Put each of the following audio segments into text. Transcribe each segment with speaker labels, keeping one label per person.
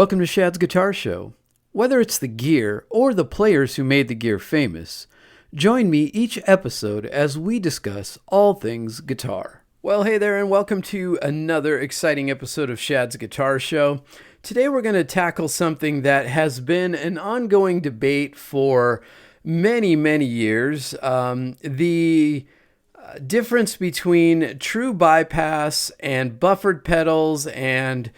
Speaker 1: Welcome to Shad's Guitar Show. Whether it's the gear or the players who made the gear famous, join me each episode as we discuss all things guitar. Well, hey there, and welcome to another exciting episode of Shad's Guitar Show. Today we're going to tackle something that has been an ongoing debate for many years. The difference between true bypass and buffered pedals, and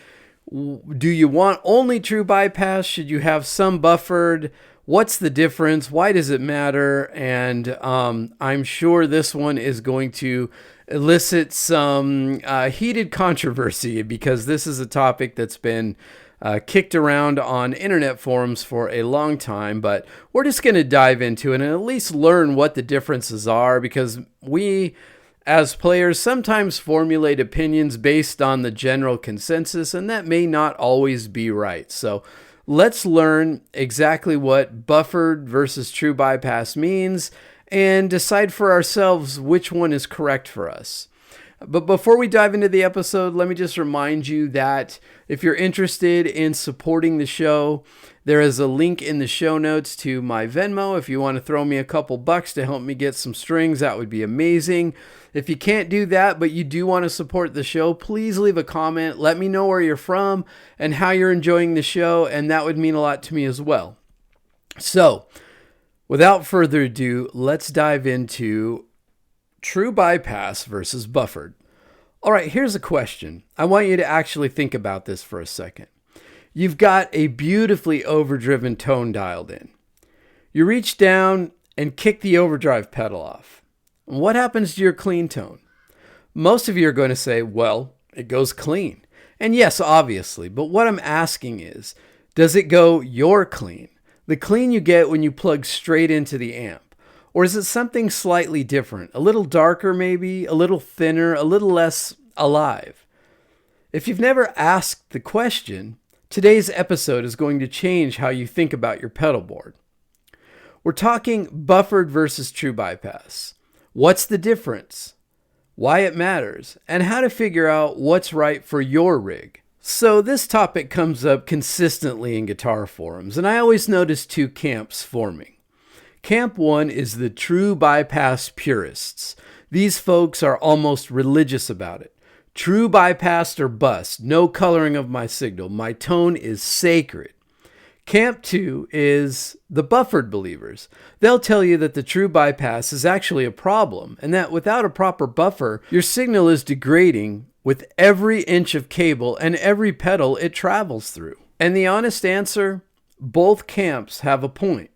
Speaker 1: do you want only true bypass? Should you have some buffered? What's the difference? Why does it matter? And I'm sure this one is going to elicit some heated controversy, because this is a topic that's been kicked around on internet forums for a long time. But we're just going to dive into it and at least learn what the differences are, because we, as players, sometimes formulate opinions based on the general consensus, and that may not always be right. So let's learn exactly what buffered versus true bypass means and decide for ourselves which one is correct for us. But before we dive into the episode, let me just remind you that if you're interested in supporting the show, there is a link in the show notes to my Venmo. If you want to throw me a couple bucks to help me get some strings, that would be amazing. If you can't do that, but you do want to support the show, please leave a comment. Let me know where you're from and how you're enjoying the show, and that would mean a lot to me as well. So, without further ado, let's dive into true bypass versus buffered. All right, here's a question. I want you to actually think about this for a second. You've got a beautifully overdriven tone dialed in. You reach down and kick the overdrive pedal off. What happens to your clean tone? Most of you are going to say, well, it goes clean. And yes, obviously, but what I'm asking is, does it go your clean? The clean you get when you plug straight into the amp? Or is it something slightly different? A little darker maybe, a little thinner, a little less alive? If you've never asked the question, today's episode is going to change how you think about your pedal board. We're talking buffered versus true bypass. What's the difference? Why it matters? And how to figure out what's right for your rig. So this topic comes up consistently in guitar forums, and I always notice two camps forming. Camp 1 is the true bypass purists. These folks are almost religious about it. True bypass or bust, no coloring of my signal. My tone is sacred. Camp 2 is the buffered believers. They'll tell you that the true bypass is actually a problem, and that without a proper buffer, your signal is degrading with every inch of cable and every pedal it travels through. And the honest answer, both camps have a point.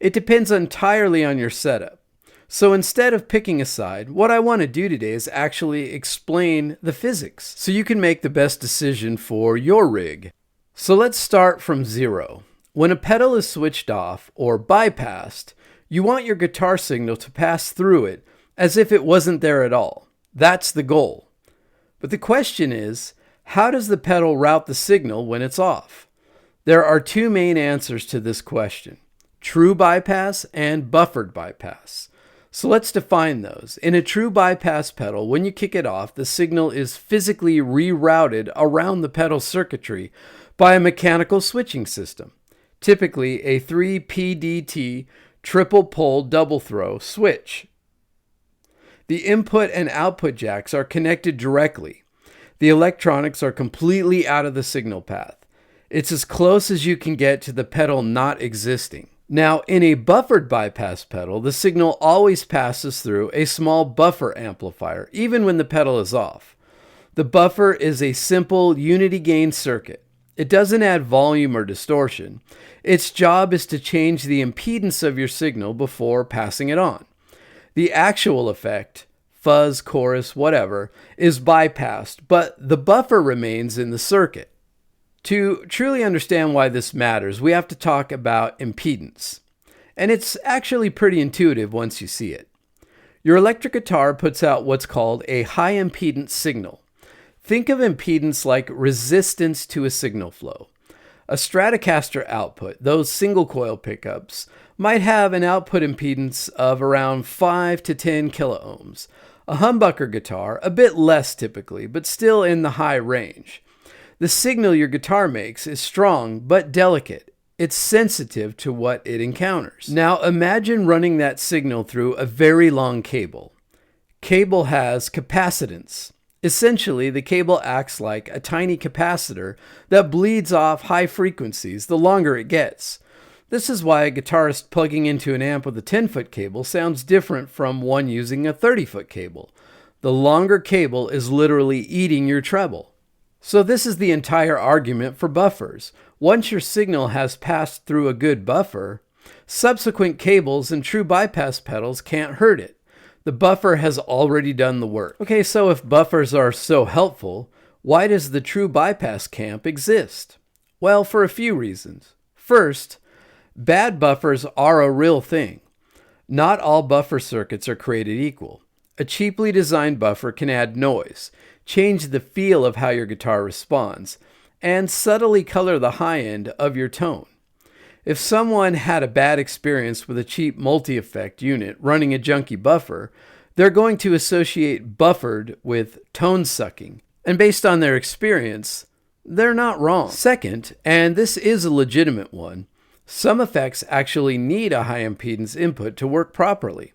Speaker 1: It depends entirely on your setup. So instead of picking a side, what I want to do today is actually explain the physics so you can make the best decision for your rig. So let's start from zero. When a pedal is switched off or bypassed, you want your guitar signal to pass through it as if it wasn't there at all. That's the goal. But the question is, how does the pedal route the signal when it's off? There are two main answers to this question: true bypass and buffered bypass. So let's define those. In a true bypass pedal, when you kick it off, the signal is physically rerouted around the pedal circuitry by a mechanical switching system, typically a 3PDT triple pole double throw switch. The input and output jacks are connected directly. The electronics are completely out of the signal path. It's as close as you can get to the pedal not existing. Now, in a buffered bypass pedal, the signal always passes through a small buffer amplifier, even when the pedal is off. The buffer is a simple unity gain circuit. It doesn't add volume or distortion. Its job is to change the impedance of your signal before passing it on. The actual effect, fuzz, chorus, whatever, is bypassed, but the buffer remains in the circuit. To truly understand why this matters, we have to talk about impedance. And it's actually pretty intuitive once you see it. Your electric guitar puts out what's called a high impedance signal. Think of impedance like resistance to a signal flow. A Stratocaster output, those single coil pickups, might have an output impedance of around 5 to 10 kiloohms. A humbucker guitar, a bit less typically, but still in the high range. The signal your guitar makes is strong but delicate. It's sensitive to what it encounters. Now imagine running that signal through a very long cable. Cable has capacitance. Essentially, the cable acts like a tiny capacitor that bleeds off high frequencies the longer it gets. This is why a guitarist plugging into an amp with a 10-foot cable sounds different from one using a 30-foot cable. The longer cable is literally eating your treble. So this is the entire argument for buffers. Once your signal has passed through a good buffer, subsequent cables and true bypass pedals can't hurt it. The buffer has already done the work. Okay, so if buffers are so helpful, why does the true bypass camp exist? Well, for a few reasons. First, bad buffers are a real thing. Not all buffer circuits are created equal. A cheaply designed buffer can add noise, change the feel of how your guitar responds, and subtly color the high end of your tone. If someone had a bad experience with a cheap multi-effect unit running a junky buffer, they're going to associate buffered with tone sucking. And based on their experience, they're not wrong. Second, and this is a legitimate one, some effects actually need a high impedance input to work properly.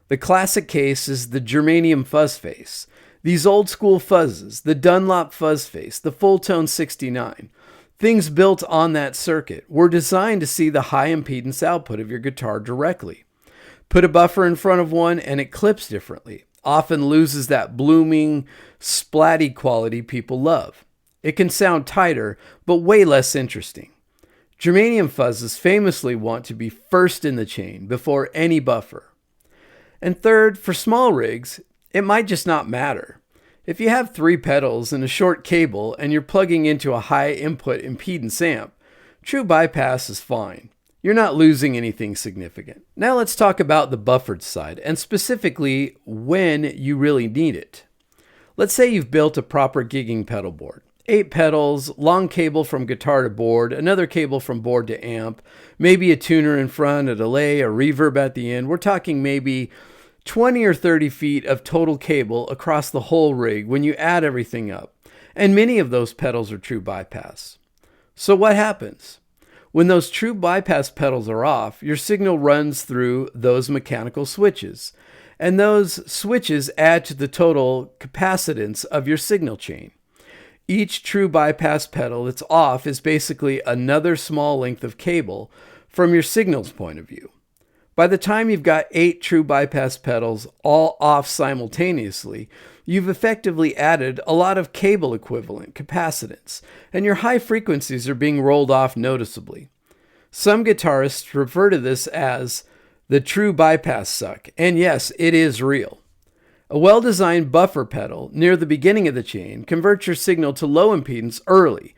Speaker 1: The classic case is the germanium fuzz face. These old school fuzzes, the Dunlop fuzz face, the Fulltone 69, things built on that circuit were designed to see the high impedance output of your guitar directly. Put a buffer in front of one and it clips differently, often loses that blooming, splatty quality people love. It can sound tighter, but way less interesting. Germanium fuzzes famously want to be first in the chain before any buffer. And third, for small rigs, it might just not matter. If you have 3 pedals and a short cable and you're plugging into a high input impedance amp, true bypass is fine. You're not losing anything significant. Now let's talk about the buffered side, and specifically when you really need it. Let's say you've built a proper gigging pedal board. 8 pedals, long cable from guitar to board, another cable from board to amp, maybe a tuner in front, a delay, a reverb at the end. We're talking maybe 20 or 30 feet of total cable across the whole rig when you add everything up. And many of those pedals are true bypass. So what happens? When those true bypass pedals are off, your signal runs through those mechanical switches. And those switches add to the total capacitance of your signal chain. Each true bypass pedal that's off is basically another small length of cable from your signal's point of view. By the time you've got 8 true bypass pedals all off simultaneously, you've effectively added a lot of cable equivalent capacitance, and your high frequencies are being rolled off noticeably. Some guitarists refer to this as the true bypass suck, and yes, it is real. A well-designed buffer pedal near the beginning of the chain converts your signal to low impedance early,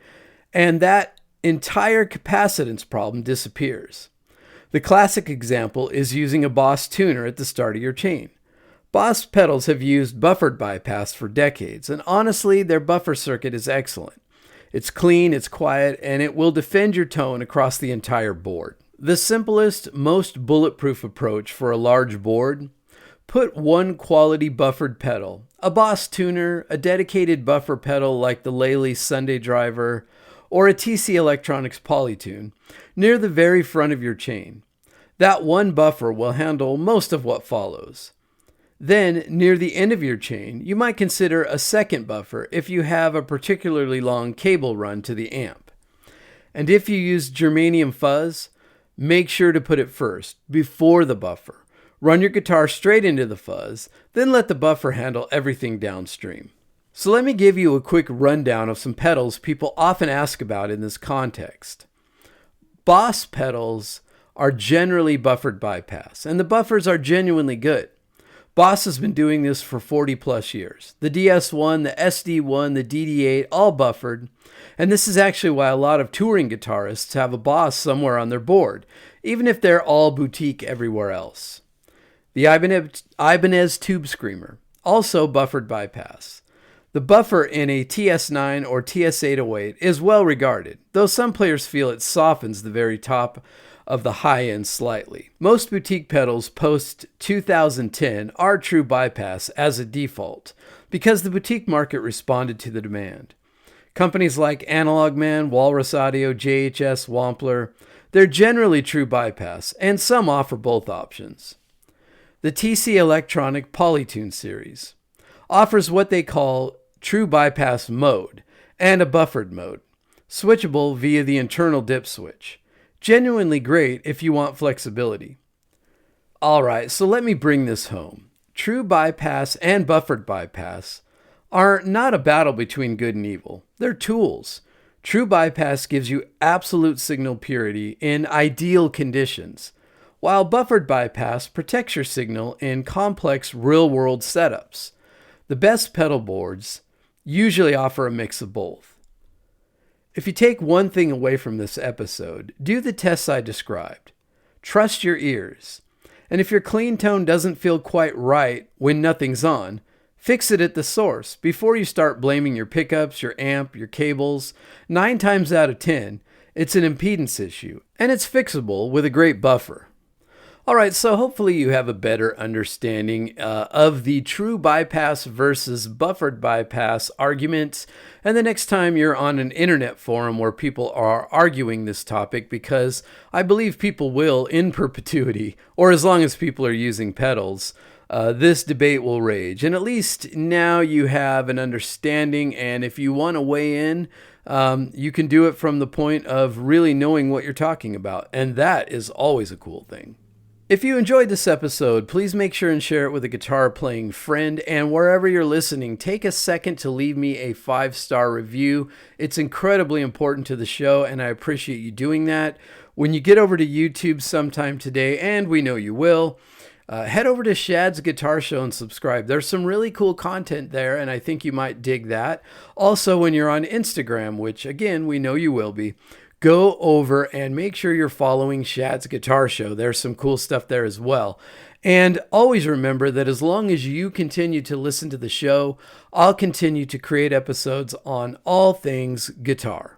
Speaker 1: and that entire capacitance problem disappears. The classic example is using a Boss tuner at the start of your chain. Boss pedals have used buffered bypass for decades, and honestly, their buffer circuit is excellent. It's clean, it's quiet, and it will defend your tone across the entire board. The simplest, most bulletproof approach for a large board: put one quality buffered pedal, a Boss tuner, a dedicated buffer pedal like the Lely Sunday Driver, or a TC Electronics Polytune, near the very front of your chain. That one buffer will handle most of what follows. Then, near the end of your chain, you might consider a second buffer if you have a particularly long cable run to the amp. And if you use germanium fuzz, make sure to put it first, before the buffer. Run your guitar straight into the fuzz, then let the buffer handle everything downstream. So let me give you a quick rundown of some pedals people often ask about in this context. Boss pedals are generally buffered bypass, and the buffers are genuinely good. Boss has been doing this for 40 plus years. The DS1, the SD1, the DD8, all buffered, and this is actually why a lot of touring guitarists have a Boss somewhere on their board, even if they're all boutique everywhere else. The Ibanez Tube Screamer, also buffered bypass. The buffer in a TS9 or TS808 is well regarded, though some players feel it softens the very top of the high end slightly. Most boutique pedals post 2010 are true bypass as a default, because the boutique market responded to the demand. Companies like Analog Man, Walrus Audio, JHS, Wampler, they're generally true bypass, and some offer both options. The TC Electronic Polytune series offers what they call true bypass mode and a buffered mode, switchable via the internal dip switch. Genuinely great if you want flexibility. Alright, so let me bring this home. True bypass and buffered bypass are not a battle between good and evil. They're tools. True bypass gives you absolute signal purity in ideal conditions, while buffered bypass protects your signal in complex real-world setups. The best pedal boards usually offer a mix of both. If you take one thing away from this episode, do the tests I described. Trust your ears. And if your clean tone doesn't feel quite right when nothing's on, fix it at the source before you start blaming your pickups, your amp, your cables. 9 times out of 10, it's an impedance issue, and it's fixable with a great buffer. Alright, so hopefully you have a better understanding of the true bypass versus buffered bypass arguments, and the next time you're on an internet forum where people are arguing this topic, because I believe people will in perpetuity, or as long as people are using pedals, this debate will rage. And at least now you have an understanding, and if you want to weigh in, you can do it from the point of really knowing what you're talking about, and that is always a cool thing. If you enjoyed this episode, please make sure and share it with a guitar-playing friend, and wherever you're listening, take a second to leave me a 5-star review. It's incredibly important to the show, and I appreciate you doing that. When you get over to YouTube sometime today, and we know you will, head over to Shad's Guitar Show and subscribe. There's some really cool content there, and I think you might dig that. Also, when you're on Instagram, which, again, we know you will be, go over and make sure you're following Shad's Guitar Show. There's some cool stuff there as well. And always remember that as long as you continue to listen to the show, I'll continue to create episodes on all things guitar.